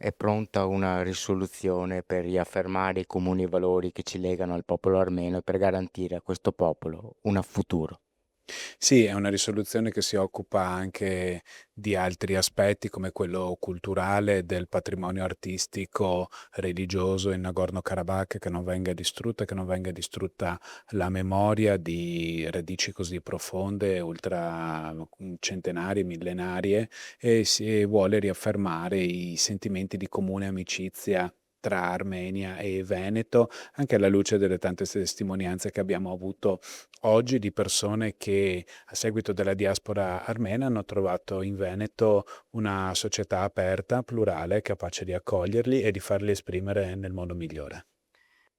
è pronta una risoluzione per riaffermare i comuni valori che ci legano al popolo armeno e per garantire a questo popolo un futuro. Sì, è una risoluzione che si occupa anche di altri aspetti come quello culturale, del patrimonio artistico, religioso in Nagorno-Karabakh, che non venga distrutta, che non venga distrutta la memoria di radici così profonde, ultra centenarie, millenarie, e si vuole riaffermare i sentimenti di comune amicizia tra Armenia e Veneto, anche alla luce delle tante testimonianze che abbiamo avuto oggi di persone che a seguito della diaspora armena hanno trovato in Veneto una società aperta, plurale, capace di accoglierli e di farli esprimere nel modo migliore.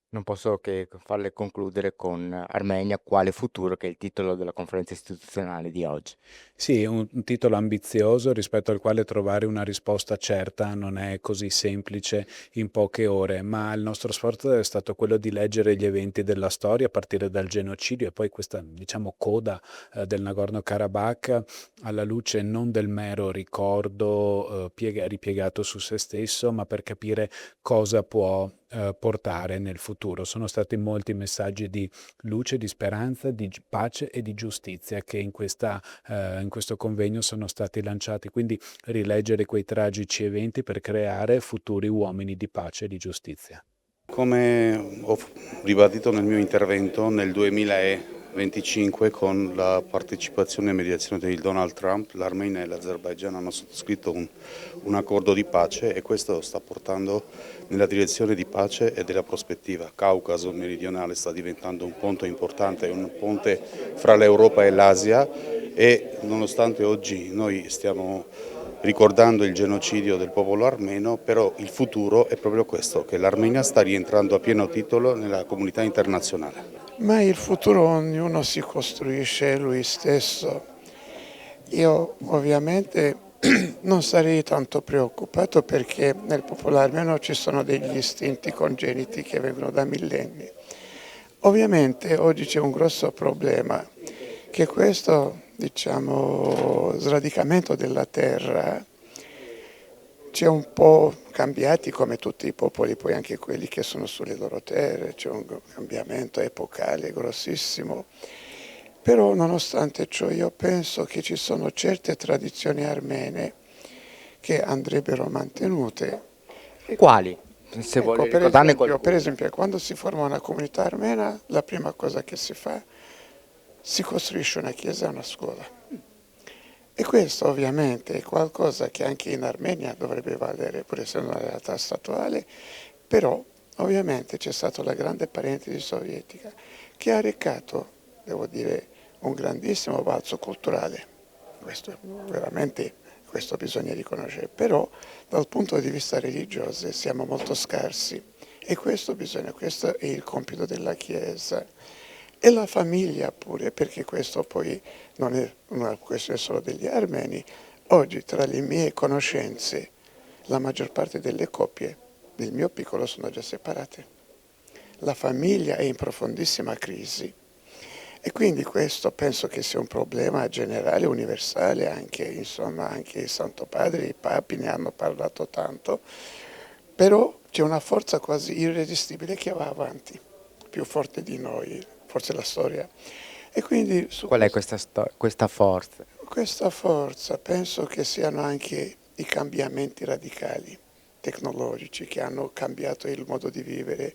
Non posso che farle concludere con Armenia, quale futuro, che è il titolo della conferenza istituzionale di oggi. Sì, un titolo ambizioso rispetto al quale trovare una risposta certa non è così semplice in poche ore, ma il nostro sforzo è stato quello di leggere gli eventi della storia a partire dal genocidio e poi questa, diciamo, coda del Nagorno-Karabakh alla luce non del mero ricordo ripiegato su se stesso, ma per capire cosa può portare nel futuro. Sono stati molti messaggi di luce, di speranza, di pace e di giustizia che in questo convegno sono stati lanciati, quindi rileggere quei tragici eventi per creare futuri uomini di pace e di giustizia. Come ho ribadito nel mio intervento, nel 2025 con la partecipazione e mediazione di Donald Trump, l'Armenia e l'Azerbaigian hanno sottoscritto un accordo di pace e questo sta portando nella direzione di pace e della prospettiva. Caucaso meridionale sta diventando un ponte importante, un ponte fra l'Europa e l'Asia e nonostante oggi noi stiamo ricordando il genocidio del popolo armeno, però il futuro è proprio questo, che l'Armenia sta rientrando a pieno titolo nella comunità internazionale. Ma il futuro ognuno si costruisce lui stesso. Io ovviamente non sarei tanto preoccupato perché nel popolo armeno ci sono degli istinti congeniti che vengono da millenni. Ovviamente oggi c'è un grosso problema, che questo, diciamo, sradicamento della terra ci ha un po' cambiati come tutti i popoli, poi anche quelli che sono sulle loro terre, c'è un cambiamento epocale grossissimo. Però nonostante ciò io penso che ci sono certe tradizioni armene che andrebbero mantenute. Quali? Se Ecco, vuole ricordarne per qualcuno. esempio, quando si forma una comunità armena, la prima cosa che si fa, si costruisce una chiesa e una scuola. E questo ovviamente è qualcosa che anche in Armenia dovrebbe valere, pur essendo una realtà statuale, però ovviamente c'è stata la grande parentesi sovietica che ha recato, devo dire, un grandissimo balzo culturale. Questo veramente, questo bisogna riconoscere, però dal punto di vista religioso siamo molto scarsi e questo è il compito della Chiesa. E la famiglia pure, perché questo poi non è una questione solo degli armeni. Oggi, tra le mie conoscenze, la maggior parte delle coppie del mio piccolo sono già separate. La famiglia è in profondissima crisi e quindi questo penso che sia un problema generale, universale, anche, insomma, anche il Santo Padre, i papi ne hanno parlato tanto, però c'è una forza quasi irresistibile che va avanti, più forte di noi, forse la storia. E quindi su Qual è questa forza? questa forza penso che siano anche i cambiamenti radicali tecnologici che hanno cambiato il modo di vivere.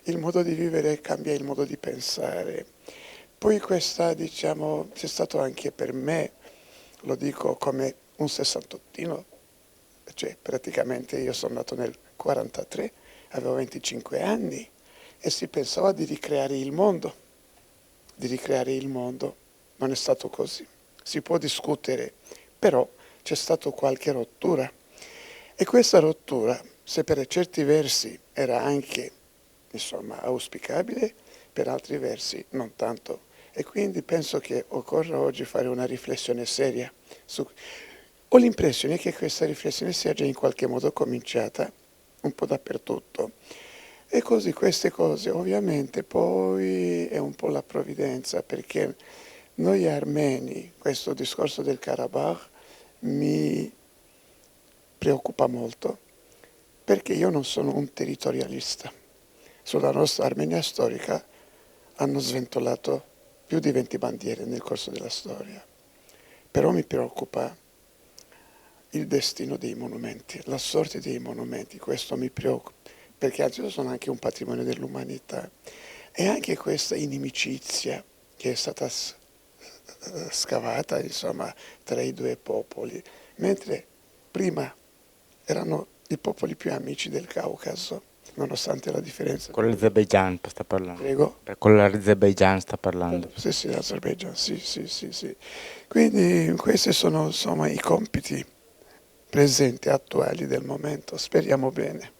Il modo di vivere cambia il modo di pensare. Poi questa, diciamo, c'è stato anche per me, lo dico come un sessantottino, cioè praticamente io sono nato nel 43, avevo 25 anni e si pensava di ricreare il mondo, di ricreare il mondo. Non è stato così. Si può discutere, però c'è stata qualche rottura. E questa rottura, se per certi versi era anche, insomma, auspicabile, per altri versi non tanto. E quindi penso che occorra oggi fare una riflessione seria. Ho l'impressione che questa riflessione sia già in qualche modo cominciata un po' dappertutto. E così queste cose ovviamente poi è un po' la provvidenza, perché noi armeni, questo discorso del Karabakh mi preoccupa molto, perché io non sono un territorialista. Sulla nostra Armenia storica hanno sventolato più di 20 bandiere nel corso della storia, però mi preoccupa il destino dei monumenti, la sorte dei monumenti, questo mi preoccupa, perché anzi sono anche un patrimonio dell'umanità e anche questa inimicizia che è stata scavata, insomma, tra i due popoli, mentre prima erano i popoli più amici del Caucaso, nonostante la differenza. Con l'Azerbaigian sta parlando. Prego? Con l'Azerbaigian sta parlando. Sì, l'Azerbaigian, sì. Quindi questi sono insomma i compiti presenti, attuali del momento. Speriamo bene.